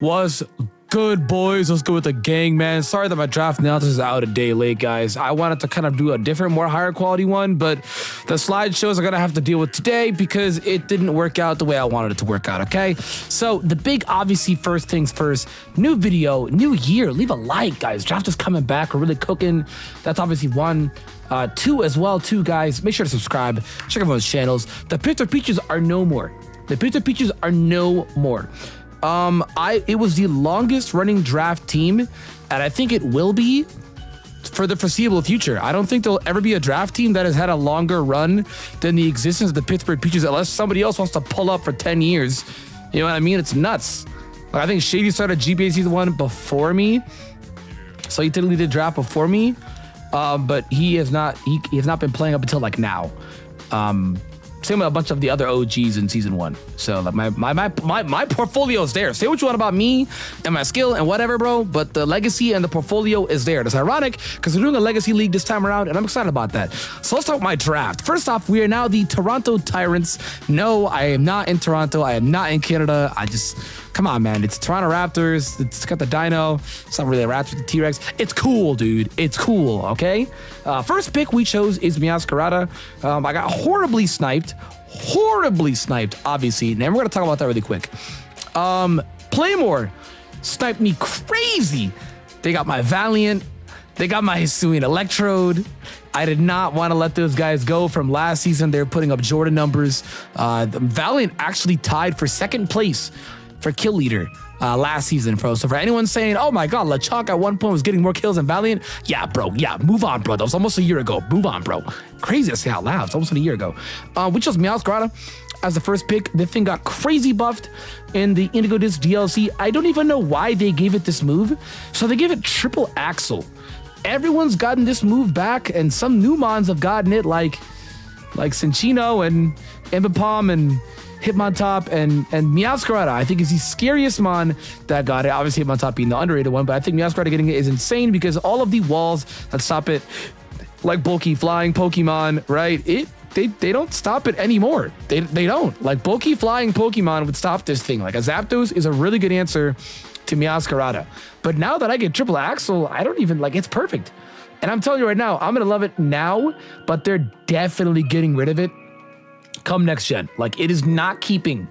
Was good, boys. Let's go with the gang, man. Sorry that my draft analysis is out a day late, guys. I wanted to kind of do a different, more higher quality one, but the slideshows are gonna have to deal with today because it didn't work out the way I wanted it to work out. Okay, so the big, obviously, first things first, new video, new year. Leave a like, guys. Draft is coming back. We're really cooking. That's obviously one. Two as well, guys. Make sure to subscribe. Check everyone's channels. The Pittsburgh Pichus are no more. The Pittsburgh Pichus are no more. It was the longest running draft team, and I think it will be for the foreseeable future. I don't think there'll ever be a draft team that has had a longer run than the existence of the Pittsburgh Pichus, unless somebody else wants to pull up for 10 years. You know what I mean? It's nuts. Like, I think Shady started GBA season 1 before me, so he technically did draft before me, but he has not been playing up until like now. Same with a bunch of the other OGs in season 1. So like my portfolio is there. Say what you want about me and my skill and whatever, bro, but the legacy and the portfolio is there. That's ironic because we're doing a legacy league this time around, and I'm excited about that. So let's talk about my draft. First off, we are now the Toronto Tyrants. No, I am not in Toronto. I am not in Canada. Come on, man. It's Toronto Raptors. It's got the Dino. It's not really a Raptor, the T-Rex. It's cool, dude. It's cool, okay? First pick we chose is Metagross. I got horribly sniped, obviously. And we're going to talk about that really quick. Playmore sniped me crazy. They got my Valiant. They got my Hisuian Electrode. I did not want to let those guys go from last season. They're putting up Jordan numbers. The Valiant actually tied for second place for kill leader last season, bro. So for anyone saying, oh my god, LeChalk at one point was getting more kills than Valiant, yeah, bro, yeah, move on, bro. That was almost a year ago. Move on, bro. Crazy to say out loud. It's almost a year ago. We chose Metagross as the first pick. The thing got crazy buffed in the Indigo Disc DLC. I don't even know why they gave it this move. So they gave it triple axle. Everyone's gotten this move back, and some new mons have gotten it, like Cinchino and Mbapom and Hitmontop and Metagross, I think, is the scariest mon that got it. Obviously, Hitmontop being the underrated one, but I think Metagross getting it is insane because all of the walls that stop it, like bulky flying Pokemon, right? They don't stop it anymore. They don't. Like, bulky flying Pokemon would stop this thing. Like, a Zapdos is a really good answer to Metagross. But now that I get triple axle, I don't even, like, it's perfect. And I'm telling you right now, I'm gonna love it now, but they're definitely getting rid of it come next gen. Like, it is not keeping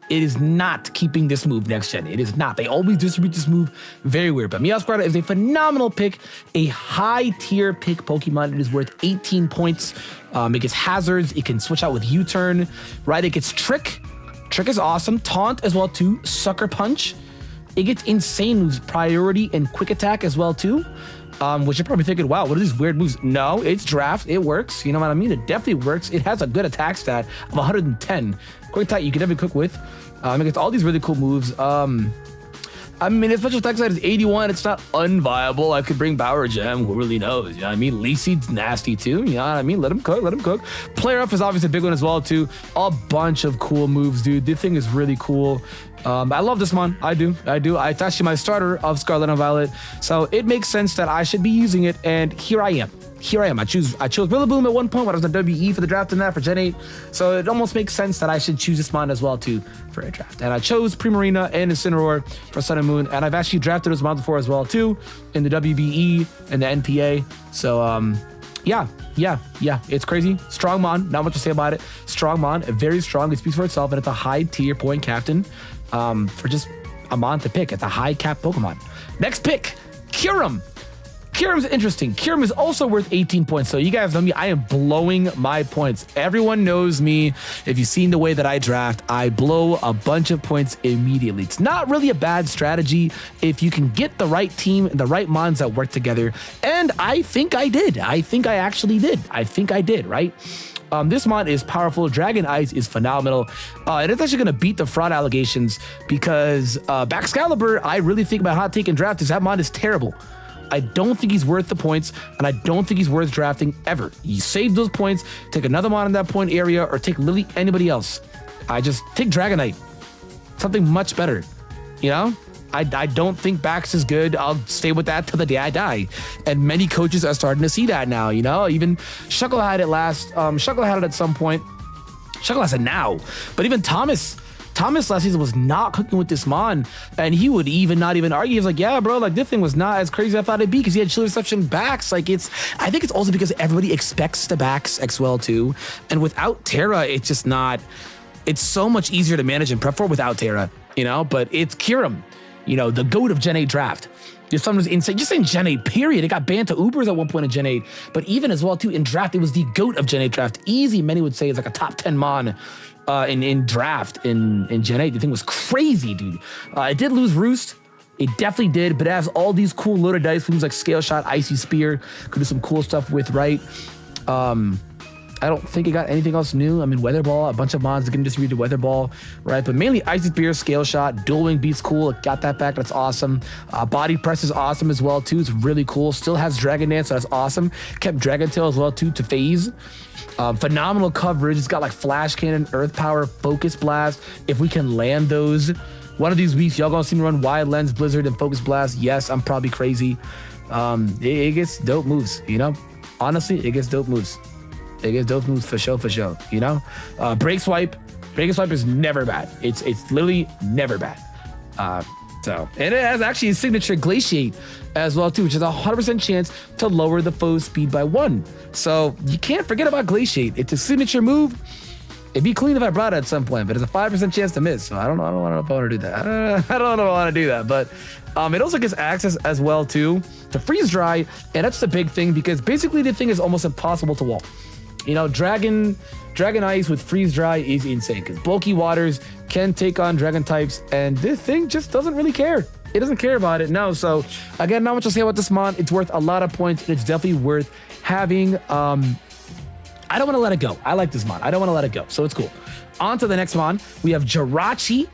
this move next gen. It is not. They always distribute this move very weird. But Metagross is a phenomenal pick, a high tier pick Pokemon. It is worth 18 points. It gets hazards. It can switch out with U-turn, right? It gets trick. Trick is awesome. Taunt as well too. Sucker punch. It gets insane moves, priority and quick attack as well too. Which you're probably thinking, wow, what are these weird moves? No, it's draft. It works. You know what I mean? It definitely works. It has a good attack stat of 110. Quick attack you can definitely cook with. It gets all these really cool moves. I mean, its special attack stat is 81. It's not unviable. I could bring Power Gem. Who really knows? You know what I mean? Leaf Seed's nasty too. You know what I mean? Let him cook. Player Up is obviously a big one as well too. A bunch of cool moves, dude. This thing is really cool. I love this mon. I do. It's actually my starter of Scarlet and Violet. So it makes sense that I should be using it. And here I am. I chose Rillaboom at one point when I was on WE for the draft and that for Gen 8. So it almost makes sense that I should choose this mon as well too for a draft. And I chose Primarina and Incineroar for Sun and Moon. And I've actually drafted those mons before as well too in the WBE and the NPA. So yeah, it's crazy. Strong mon, not much to say about it. Strong mon, very strong. It speaks for itself, and it's a high tier point captain for just a mon to pick. It's a high cap Pokemon. Next pick, Kierum. Kierum's interesting. Kierum is also worth 18 points. So you guys know me, I am blowing my points. Everyone knows me. If you've seen the way that I draft, I blow a bunch of points immediately. It's not really a bad strategy if you can get the right team and the right mons that work together. And I think I did. I think I actually did. Right? This mon is powerful. Dragon Eyes is phenomenal. And it's actually going to beat the fraud allegations because Baxcalibur, I really think my hot take in draft is that mon is terrible. I don't think he's worth the points, and I don't think he's worth drafting ever. You save those points, take another mon in that point area, or take literally anybody else. I just take Dragonite. Something much better. You know? I don't think Bax is good. I'll stay with that till the day I die. And many coaches are starting to see that now, you know? Even Shuckle had it last. Shuckle had it at some point. Shuckle has it now. But even Thomas Thomas last season was not cooking with this mon, and he would not even argue. He's like, yeah, bro, like this thing was not as crazy as I thought it'd be because he had chill reception backs. Like I think it's also because everybody expects the backs Xwell too, and without Terra, it's just not. It's so much easier to manage and prep for without Terra, you know. But it's Kierum, you know, the GOAT of Gen 8 draft. There's something insane. Just in Gen 8, period. It got banned to Ubers at one point in Gen 8. But even as well, too, in draft, it was the GOAT of Gen 8 draft. Easy, many would say, is like a top 10 mon in draft in Gen 8. The thing was crazy, dude. It did lose Roost. It definitely did, but it has all these cool loaded dice moves like Scale Shot, Icy Spear. Could do some cool stuff with, right? I don't think it got anything else new. I mean, Weather Ball, a bunch of mods that can distribute the Weather Ball, right? But mainly Icy Spear, Scale Shot, Dual Wing Beat's cool. It got that back. That's awesome. Body Press is awesome as well, too. It's really cool. Still has Dragon Dance, so that's awesome. Kept Dragon Tail as well, too, to phase. Phenomenal coverage. It's got like Flash Cannon, Earth Power, Focus Blast. If we can land those, one of these weeks, y'all gonna see me run Wide Lens, Blizzard, and Focus Blast. Yes, I'm probably crazy. It gets dope moves, you know? Honestly, it gets dope moves. It gets dope moves for sure, you know? Break Swipe is never bad. It's literally never bad. And it has actually a signature Glaciate as well too, which is a 100% chance to lower the foe's speed by 1. So you can't forget about Glaciate. It's a signature move. It'd be clean if I brought it at some point, but it's a 5% chance to miss. So I don't know if I want to do that. I don't know if I want to do that, but it also gets access as well too to Freeze Dry, and that's the big thing because basically the thing is almost impossible to wall. You know, Dragon Ice with Freeze Dry is insane because bulky waters can take on Dragon types, and this thing just doesn't really care. It doesn't care about it, no. So again, not much to say about this mon. It's worth a lot of points. It's definitely worth having. I don't want to let it go. I like this mon. I don't want to let it go, so it's cool. On to the next mon. We have Jirachi.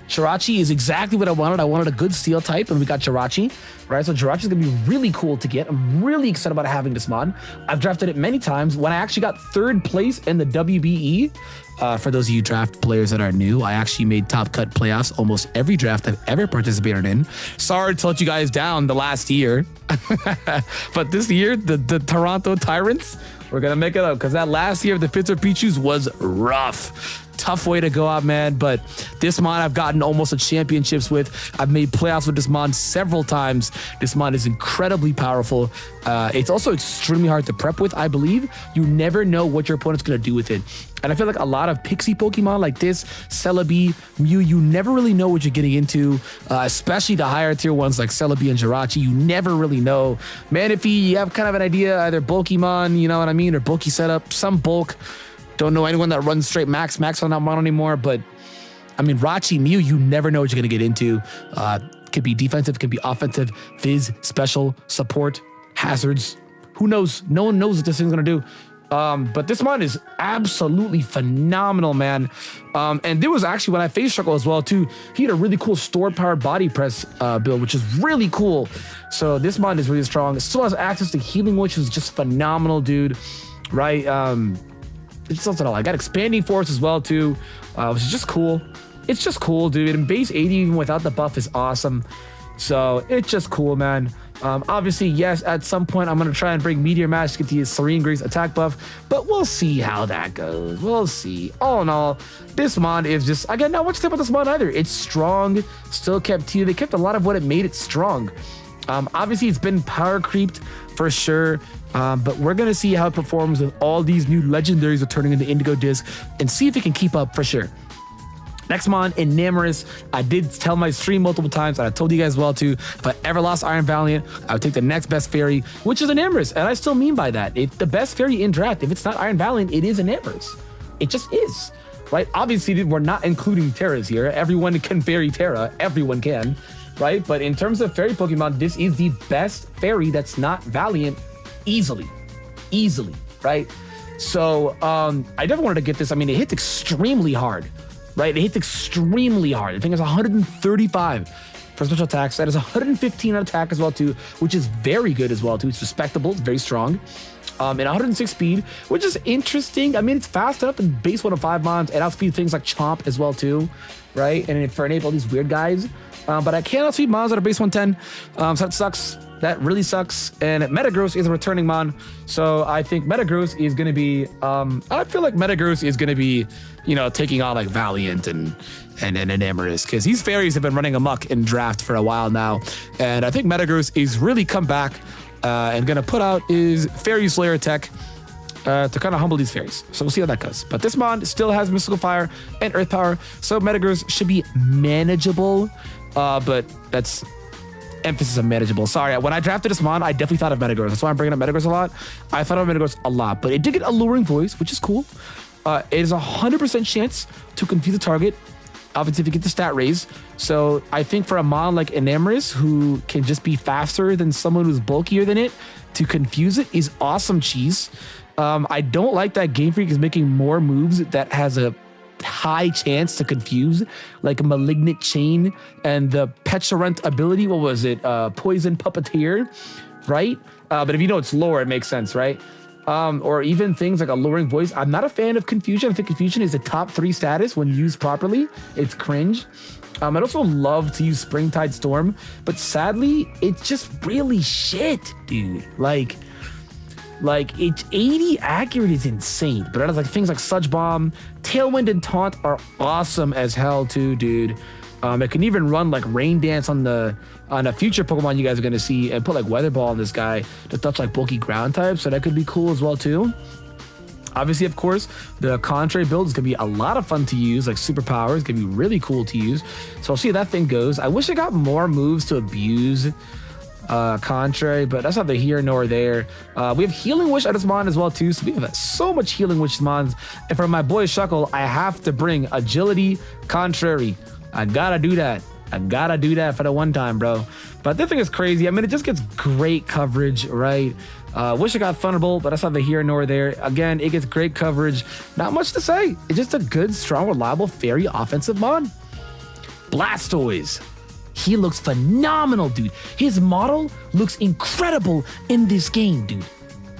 Jirachi is exactly what I wanted. I wanted a good steel type, and we got Jirachi, right? So Jirachi is going to be really cool to get. I'm really excited about having this mod. I've drafted it many times. When I actually got 3rd place in the WBE, for those of you draft players that are new, I actually made top cut playoffs almost every draft I've ever participated in. Sorry to let you guys down the last year. But this year, the Toronto Tyrants, we're going to make it up because that last year of the Pittsburgh Pichus was rough. Tough way to go out, man. But this mod I've gotten almost a championships with. I've made playoffs with this mod several times. This mod is incredibly powerful. It's also extremely hard to prep with, I believe. You never know what your opponent's going to do with it. And I feel like a lot of pixie Pokemon like this, Celebi, Mew, you never really know what you're getting into, especially the higher tier ones like Celebi and Jirachi. You never really know. Manaphy, you have kind of an idea, either Bulkymon, you know what I mean, or bulky setup, some bulk. Don't know anyone that runs straight max on that model anymore, but I mean, Rachi, Mew, you never know what you're going to get into. Could be defensive, could be offensive, Fizz, special, support, hazards. Who knows? No one knows what this thing's going to do. But this mod is absolutely phenomenal, man. And there was actually, when I face struggle as well, too, he had a really cool stored power body press build, which is really cool. So this mod is really strong. It still has access to healing, which is just phenomenal, dude. Right? It's something I got expanding force as well too, which is just cool. It's just cool, dude. And base 80 even without the buff is awesome. So it's just cool, man. Obviously, yes, at some point I'm gonna try and bring Meteor Mash to get the Serene Grace attack buff, but we'll see how that goes. We'll see. All in all, this mod is just, again, not much to say about this mod either. It's strong, still kept T. They kept a lot of what it made it strong. Obviously, it's been power creeped for sure. But we're going to see how it performs with all these new legendaries returning in the Indigo Disc and see if it can keep up for sure. Next mon, Enamorous. I did tell my stream multiple times, and I told you guys well too, if I ever lost Iron Valiant, I would take the next best fairy, which is Enamorous. And I still mean by that. It's the best fairy in draft. If it's not Iron Valiant, it is Enamorous. It just is, right? Obviously, we're not including Terras here. Everyone can fairy Terra. Everyone can, right? But in terms of fairy Pokemon, this is the best fairy that's not Valiant. Easily, right? So I definitely wanted to get this. I mean, it hits extremely hard, right? It hits extremely hard. I think it's 135 for special attacks. That is 115 on attack as well too, which is very good as well too. It's respectable. It's very strong. and 106 speed, which is interesting. I mean, it's fast enough in base 105 mons and outspeed things like Chomp as well too, right? And for enable these weird guys. But I can't outspeed mons that are base 110, so that sucks. That really sucks. And Metagross is a returning mon, so I think Metagross is going to be, I feel like Metagross is going to be, you know, taking on like Valiant and Enamorous, because these fairies have been running amok in draft for a while now. And I think Metagross is really come back and going to put out his Fairy Slayer tech to kind of humble these fairies. So we'll see how that goes. But this mon still has Mystical Fire and Earth Power, so Metagross should be manageable, but that's emphasis on manageable. Sorry, when I drafted this mon, I definitely thought of Metagross. That's why I'm bringing up Metagross a lot. I thought of Metagross a lot, but it did get Alluring Voice, which is cool. It is 100% chance to confuse the target, obviously if you get the stat raise. So I think for a mon like Enamorous, who can just be faster than someone who's bulkier than it, to confuse it is awesome cheese. I don't like that Game Freak is making more moves that has a high chance to confuse, like Malignant Chain and the Petulant ability. What was it? Poison Puppeteer, right? But if you know it's lore, it makes sense, right? Or even things like Alluring Voice. I'm not a fan of Confusion. I think Confusion is a top 3 status when used properly. It's cringe. I'd also love to use Springtide Storm, but sadly, it's just really shit, dude. Like it's 80 accurate is insane, but like things like Sludge Bomb, Tailwind, and Taunt are awesome as hell too, dude. It can even run like Rain Dance on a future Pokemon you guys are gonna see, and put like Weather Ball on this guy to touch like bulky ground types, so that could be cool as well too. Obviously, of course, the Contrary build is gonna be a lot of fun to use, like Superpower is gonna be really cool to use. So I'll see how that thing goes. I wish I got more moves to abuse Contrary, but that's neither here nor there. We have Healing Wish at this mon as well too, so we have so much Healing Wish mons. And for my boy Shuckle, I have to bring Agility Contrary. I gotta do that. I gotta do that for the one time, bro. But this thing is crazy. I mean, it just gets great coverage, right? Wish I got Thunderbolt, but that's neither here nor there. Again, it gets great coverage. Not much to say. It's just a good, strong, reliable, fairy offensive mon. Blastoise. He looks phenomenal, dude. His model looks incredible in this game, dude.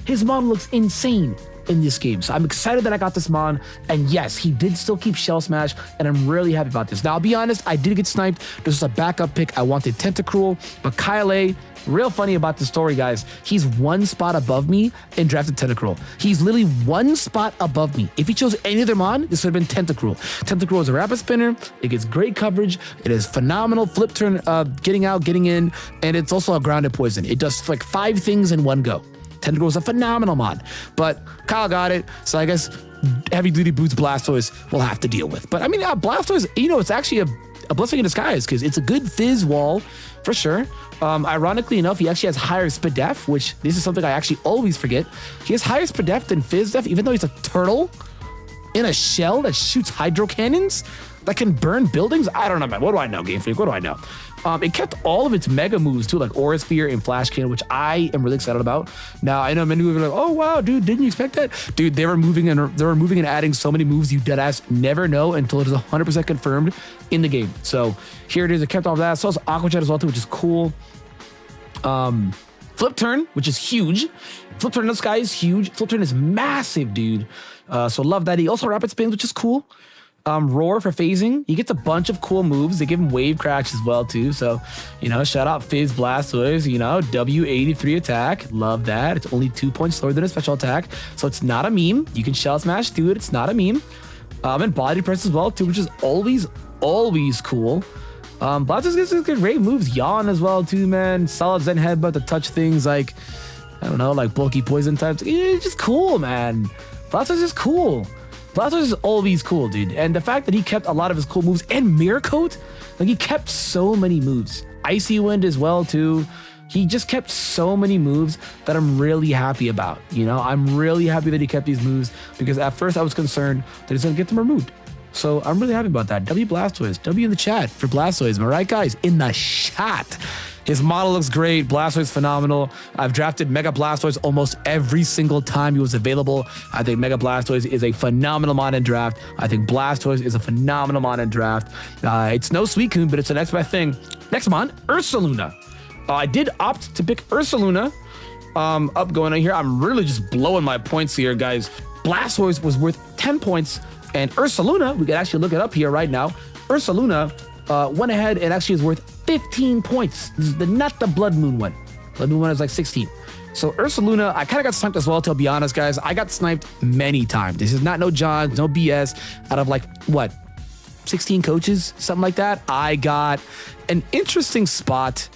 His model looks insane in this game. So I'm excited that I got this mon. And yes, he did still keep Shell Smash, and I'm really happy about this. Now, I'll be honest, I did get sniped. This was a backup pick. I wanted Tentacruel, but Kyle A, real funny about the story, guys. He's 1 spot above me and drafted Tentacruel. He's literally 1 spot above me. If he chose any other mon, this would have been Tentacruel. Tentacruel is a rapid spinner. It gets great coverage. It is phenomenal flip turn, getting out, getting in, and it's also a grounded poison. It does like 5 things in one go. Tentacruel is a phenomenal mod, but Kyle got it, so I guess heavy duty boots Blastoise we'll have to deal with. But I mean, Blastoise, you know, it's actually a blessing in disguise, because it's a good fizz wall for sure. Ironically enough, he actually has higher Spadef, which this is something I actually always forget. He has higher Spadef than Fizdef, even though he's a turtle in a shell that shoots hydro cannons that can burn buildings. I don't know, man. What do I know, Game Freak? What do I know? It kept all of its mega moves too, like Aura Sphere and Flash Cannon, which I am really excited about. Now, I know many people are like, "Oh wow, dude, didn't you expect that?" Dude, they were moving and adding so many moves you deadass never know until it is 100% confirmed in the game. So here it is. It kept all of that. So it's Aqua Jet as well too, which is cool. Flip Turn, which is huge. Flip Turn in the sky is huge. Flip Turn is massive, dude. So love that. He also Rapid Spins, which is cool. Roar for phasing. He gets a bunch of cool moves. They give him Wave Crash as well too. So, you know, shout out Fizz Blastoise, you know, W83 attack. Love that. It's only 2 points slower than a special attack. So it's not a meme. You can Shell Smash, do it. It's not a meme. And Body Press as well too, which is always cool. Blastoise gets great moves. Yawn as well too, man. Solid Zen Headbutt to touch things like, I don't know, like bulky poison types. It's just cool, man. Blastoise is cool. Blastoise is always cool, dude. And the fact that he kept a lot of his cool moves, and Mirror Coat, like he kept so many moves. Icy Wind as well too. He just kept so many moves that I'm really happy about. You know, I'm really happy that he kept these moves, because at first I was concerned that he's gonna get them removed. So I'm really happy about that. W Blastoise, W in the chat for Blastoise. Am I right, guys? In the chat. His model looks great. Blastoise phenomenal. I've drafted Mega Blastoise almost every single time he was available. I think Mega Blastoise is a phenomenal mon in draft. I think Blastoise is a phenomenal mon in draft. It's no Suicune, but it's the next best thing. Next mon, Ursaluna. I did opt to pick Ursaluna up going on here. I'm really just blowing my points here, guys. Blastoise was worth 10 points, and Ursaluna, we can actually look it up here right now. Ursaluna went ahead and actually is worth 15 points. This is not the Blood Moon one. Blood Moon one is like 16. So Ursaluna, I kind of got sniped as well, to be honest, guys. I got sniped many times. This is not no Johns, no BS. Out of like, what, 16 coaches, something like that. I got an interesting spot.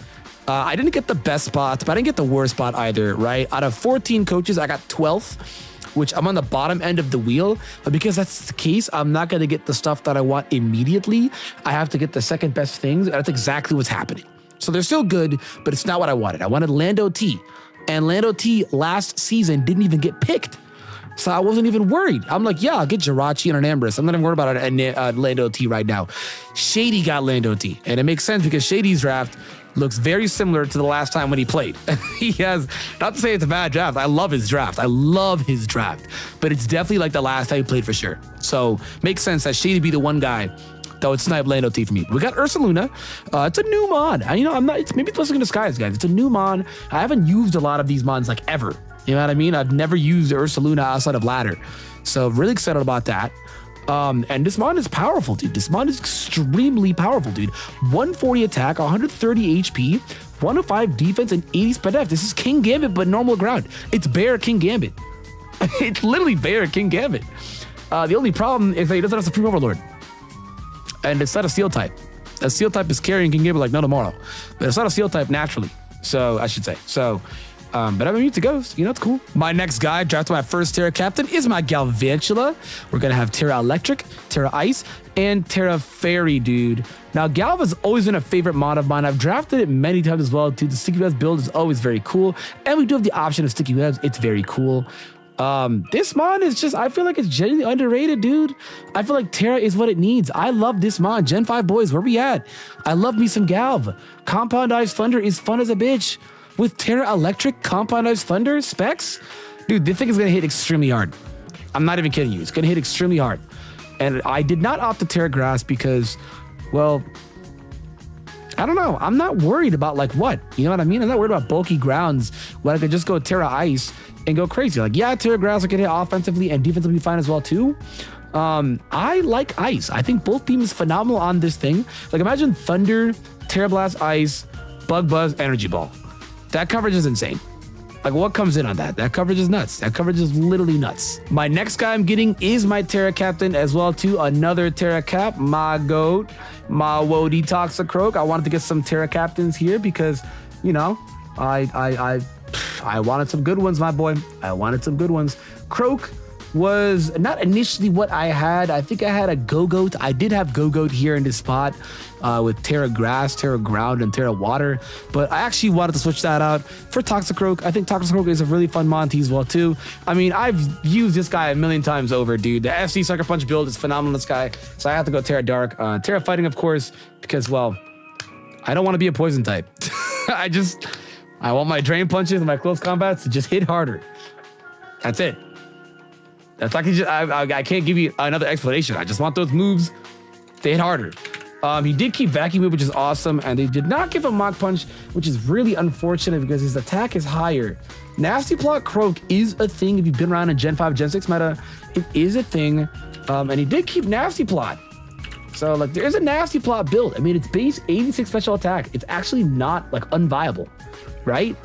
I didn't get the best spot, but I didn't get the worst spot either, right? Out of 14 coaches, I got 12th, which I'm on the bottom end of the wheel. But because that's the case, I'm not going to get the stuff that I want immediately. I have to get the second best things. And that's exactly what's happening. So they're still good, but it's not what I wanted. I wanted Lando T. And Lando T last season didn't even get picked. So I wasn't even worried. I'm like, yeah, I'll get Jirachi and an Ambrose. I'm not even worried about a Lando T right now. Shady got Lando T. And it makes sense because Shady's draft looks very similar to the last time when he played. He has, not to say it's a bad draft. I love his draft. I love his draft. But it's definitely like the last time he played for sure. So makes sense that Shady be the one guy that would snipe Lando T for me. We got Ursaluna. It's a new mod. I'm not, it's maybe it's Blessing in Disguise, guys. It's a new mod. I haven't used a lot of these mods like ever. You know what I mean? I've never used Ursaluna outside of ladder. So really excited about that. And this mod is powerful, dude. This mod is extremely powerful, dude. 140 attack, 130 HP, 105 defense, and 80 spread def. This is King Gambit, but normal ground. It's Bear King Gambit. It's literally Bear King Gambit. The only problem is that he doesn't have Supreme Overlord. And it's not a Steel type. A Steel type is carrying King Gambit like no tomorrow. But it's not a Steel type naturally. So, I should say. So, but I'm immune to Ghost. You know, it's cool. My next guy, drafted my first Terra captain, is my Galvantula. We're going to have Terra Electric, Terra Ice, and Terra Fairy, dude. Now, Galv has always been a favorite mod of mine. I've drafted it many times as well, too. The Sticky Webs build is always very cool. And we do have the option of Sticky Webs. It's very cool. This mod is just, I feel like it's genuinely underrated, dude. I feel like Terra is what it needs. I love this mod. Gen 5 boys, where we at? I love me some Galv. Compound Eyes Thunder is fun as a bitch. With Terra Electric, Compound Eyes Thunder, specs, dude, this thing is going to hit extremely hard. I'm not even kidding you. It's going to hit extremely hard. And I did not opt to Terra Grass because, well, I don't know. I'm not worried about like what? You know what I mean? I'm not worried about bulky grounds when I could just go Terra Ice and go crazy. Like, yeah, Terra Grass I can hit offensively and defensively fine as well too. I like Ice. I think both teams phenomenal on this thing. Like, imagine Thunder, Terra Blast, Ice, Bug Buzz, Energy Ball. That coverage is insane. Like, what comes in on that? That coverage is nuts. That coverage is literally nuts. My next guy I'm getting is my Terra captain as well too. Another Terra cap, my goat, my Wody Toxicroak. I wanted to get some Terra captains here because, you know, I wanted some good ones, my boy. I wanted some good ones. Croak was not initially what I had. I think I had a Go-Goat. I did have Go-Goat here in this spot with Terra Grass, Terra Ground, and Terra Water. But I actually wanted to switch that out for Toxicroak. I think Toxicroak is a really fun Monty as well, too. I mean, I've used this guy a million times over, dude. The FC Sucker Punch build is phenomenal, this guy. So I have to go Terra Dark. Terra Fighting, of course, because, well, I don't want to be a poison type. I want my Drain Punches and my Close Combats to just hit harder. That's it. That's like I can't give you another explanation. I just want those moves to hit harder. He did keep Vacuum Move, which is awesome, and they did not give him Mach Punch, which is really unfortunate because his attack is higher. Nasty Plot Croak is a thing if you've been around in Gen 5, Gen 6 meta. It is a thing, and he did keep Nasty Plot. So, like, there is a Nasty Plot build. I mean, it's base 86 special attack. It's actually not, like, unviable, right?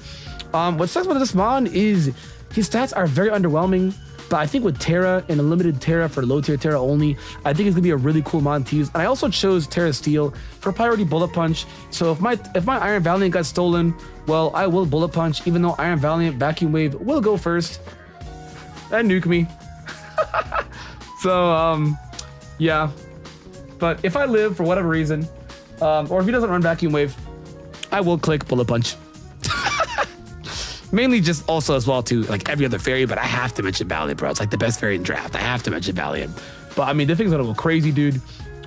What sucks about this mod is his stats are very underwhelming. But I think with Terra and a limited Terra for low tier Terra only, I think it's gonna be a really cool mod to use. And I also chose Terra Steel for priority Bullet Punch. So if my Iron Valiant got stolen, well, I will Bullet Punch, even though Iron Valiant Vacuum Wave will go first and nuke me. So yeah. But if I live for whatever reason, or if he doesn't run Vacuum Wave, I will click Bullet Punch. Mainly just also as well too, like every other fairy, but I have to mention Valiant, bro. It's like the best fairy in draft. I have to mention Valiant. But I mean, the thing's gonna go crazy, dude.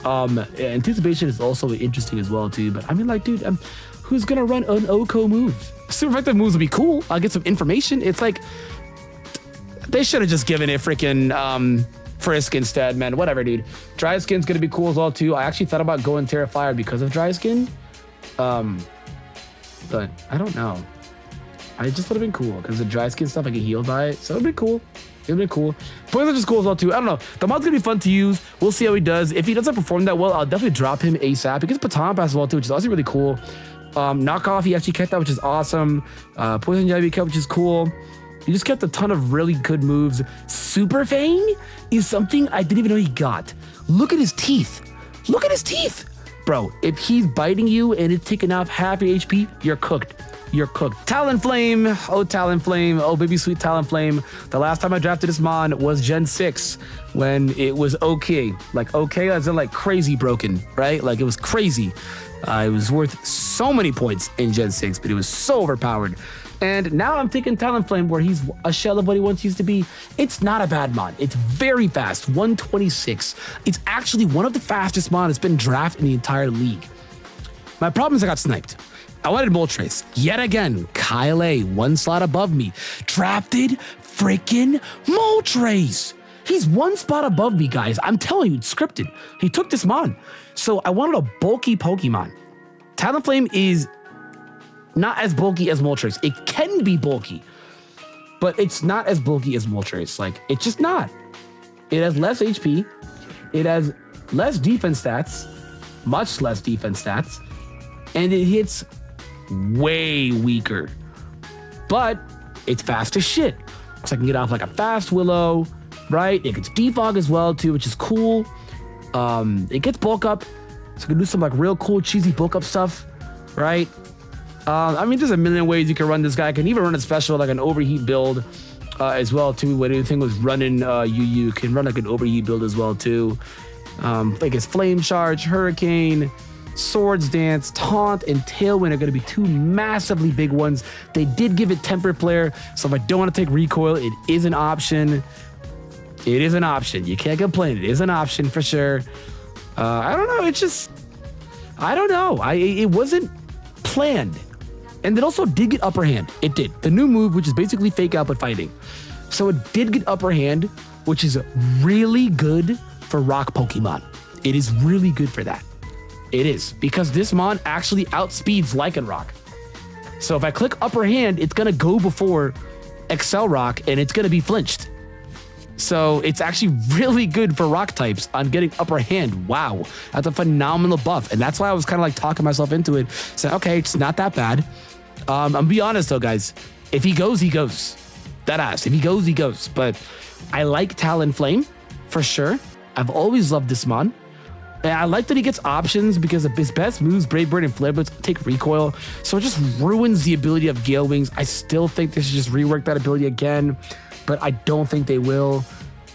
Anticipation is also interesting as well too. But I mean, like, dude, who's gonna run an Oko move? Super effective moves would be cool. I'll get some information. It's like they should have just given it freaking Frisk instead, man. Whatever, dude. Dry Skin's gonna be cool as well too. I actually thought about going Terra Fire because of Dry Skin. But I don't know. I just would have been cool because the dry skin stuff I get healed by it. So it'd be cool. It'd be cool. Points are just cool as well too. I don't know. The mod's gonna be fun to use. We'll see how he does. If he doesn't perform that well, I'll definitely drop him ASAP. He gets baton pass as well too, which is also really cool. Knockoff, he actually kept that, which is awesome. Poison jab he kept, which is cool. He just kept a ton of really good moves. Super Fang is something I didn't even know he got. Look at his teeth. Look at his teeth. Bro, if he's biting you and it's taking off half your HP, you're cooked. You're cooked. Talonflame. Oh, Talonflame. Oh, baby sweet Talonflame. The last time I drafted this mon was Gen 6 when it was okay. Like okay as in like crazy broken, right? Like it was crazy. It was worth so many points in Gen 6, but it was so overpowered. And now I'm taking Talonflame where he's a shell of what he once used to be. It's not a bad mon. It's very fast, 126. It's actually one of the fastest mon that's been drafted in the entire league. My problem is I got sniped. I wanted Moltres. Yet again, Kyle A, one slot above me, drafted freaking Moltres. He's one spot above me, guys. I'm telling you, it's scripted. He took this mon. So I wanted a bulky Pokemon. Talonflame is not as bulky as Moltres. It can be bulky, but it's not as bulky as Moltres. Like, it's just not. It has less HP. It has less defense stats, much less defense stats, and it hits way weaker. But it's fast as shit. So I can get off like a fast Willow, right? It gets defog as well too, which is cool. It gets bulk up, so I can do some like real cool cheesy bulk up stuff, right? I mean, there's a million ways you can run this guy. I can even run a special, like an overheat build as well, too. When anything was running you can run like an overheat build as well, too. Like his Flame Charge, Hurricane, Swords Dance, Taunt, and Tailwind are going to be two massively big ones. They did give it Temper Flare, so if I don't want to take Recoil, it is an option. It is an option. You can't complain. It is an option for sure. I don't know. It's just... I don't know. It wasn't planned. And it also did get upper hand. It did. The new move, which is basically fake out but fighting. So it did get upper hand, which is really good for rock Pokemon. It is really good for that. It is. Because this mon actually outspeeds Lycanroc. So if I click upper hand, it's going to go before Accelerock and it's going to be flinched. So it's actually really good for rock types on getting upper hand. Wow. That's a phenomenal buff. And that's why I was kind of like talking myself into it. Saying, okay, it's not that bad. I'm gonna be honest though, guys. If he goes, he goes. That ass. If he goes, he goes. But I like Talonflame for sure. I've always loved this mon. And I like that he gets options because of his best moves, Brave Bird and Flare Blitz, take recoil. So it just ruins the ability of Gale Wings. I still think they should just rework that ability again, but I don't think they will.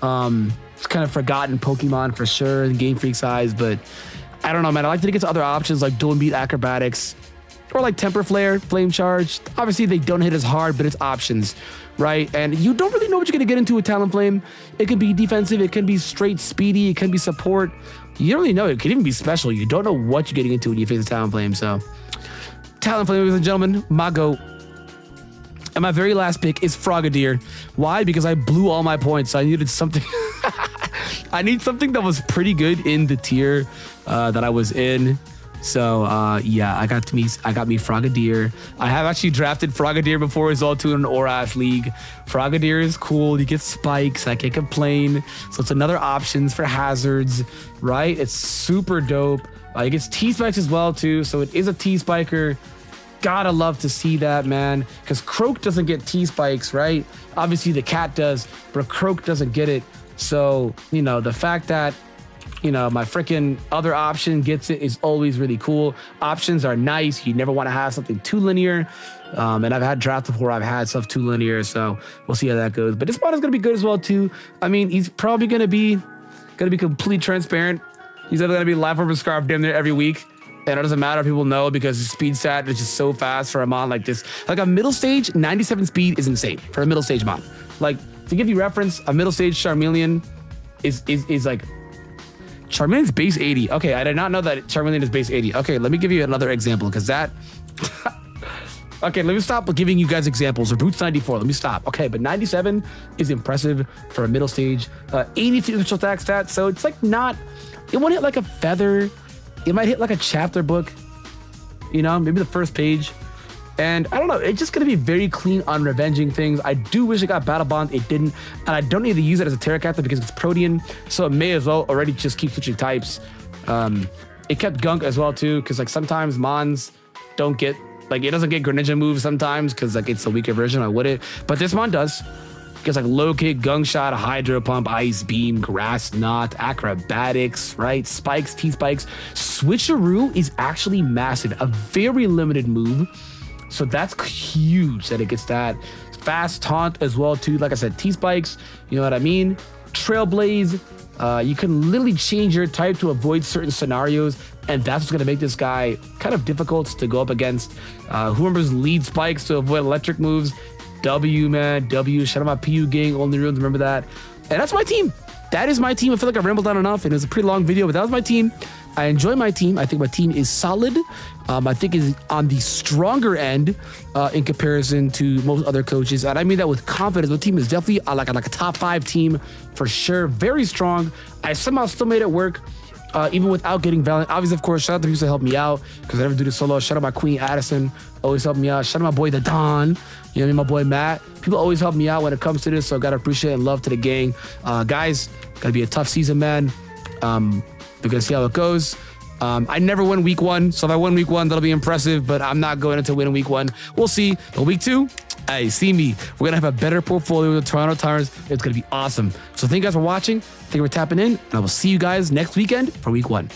It's kind of forgotten Pokemon for sure in Game Freak's eyes, but I don't know, man. I like that he gets other options like Dual Beat Acrobatics or like Temper Flare, Flame Charge. Obviously, they don't hit as hard, but it's options, right? And you don't really know what you're going to get into with Talonflame. It can be defensive. It can be straight speedy. It can be support. You don't really know. It could even be special. You don't know what you're getting into when you face a Talonflame. So, Talonflame, ladies and gentlemen, my GOAT. And my very last pick is Frogadier. Why? Because I blew all my points. So I needed something. I need something that was pretty good in the tier that I was in. So yeah, I got me Frogadier. I have actually drafted Frogadier before as well too in an Oras league. Frogadier is cool. He gets spikes. I can't complain. So it's another options for hazards, right? It's super dope. He gets T-spikes as well too. So it is a T-spiker. Gotta love to see that, man. Because Croak doesn't get T-spikes, right? Obviously the cat does, but Croak doesn't get it. So, you know, the fact that, you know, my freaking other option gets it is always really cool. Options are nice. You never want to have something too linear. And I've had drafts before I've had stuff too linear, so we'll see how that goes. But this mod is going to be good as well, too. I mean, he's probably going to be completely transparent. He's either going to be live from a scarf damn near every week. And it doesn't matter if people know because his speed stat is just so fast for a mon like this. Like a middle stage, 97 speed is insane for a middle stage mon. Like, to give you reference, a middle stage Charmeleon is like... Charmeleon's base 80. Okay, I did not know that Charmeleon is base 80. Okay, let me give you another example because that... Okay, let me stop giving you guys examples. Or Boots 94, let me stop. Okay, but 97 is impressive for a middle stage. 83 official attack stat, so it's like not... It won't hit like a feather. It might hit like a chapter book. You know, maybe the first page. And I don't know, it's just going to be very clean on revenging things. I do wish it got Battle Bond. It didn't. And I don't need to use it as a Terra character because it's Protean. So it may as well already just keep switching types. It kept Gunk as well too, because like sometimes Mons don't get, like it doesn't get Greninja moves sometimes because like it's a weaker version. I wouldn't. But this Mon does. Gets like low kick, gunk shot, hydro pump, ice beam, grass knot, acrobatics, right? Spikes, T-spikes. Switcheroo is actually massive. A very limited move. So that's huge that it gets that. Fast taunt as well too. Like I said, T-spikes, you know what I mean? Trailblaze. You can literally change your type to avoid certain scenarios, and that's what's going to make this guy kind of difficult to go up against. Who remembers lead spikes to avoid electric moves? W, man. W. Shout out my PU gang. Only real remember that. And that's my team. That is my team. I feel like I rambled on enough, and it was a pretty long video, but that was my team. I enjoy my team. I think my team is solid. I think is on the stronger end in comparison to most other coaches. And I mean that with confidence. The team is definitely like a top 5 team for sure. Very strong. I somehow still made it work. Even without getting Valiant. Obviously, of course, shout out to people that helped me out because I never do this solo. Shout out my Queen Addison, always helped me out. Shout out my boy the Don, you know what I mean, my boy Matt. People always help me out when it comes to this, so I gotta appreciate and love to the gang. Guys, gotta be a tough season, man. We're gonna see how it goes. I never win week 1, so if I win week 1, that'll be impressive, but I'm not going into winning week 1. We'll see. But week 2, hey, see me. We're gonna have a better portfolio with the Toronto Tyrants. It's gonna be awesome. So thank you guys for watching. Thank you for tapping in, and I will see you guys next weekend for week 1.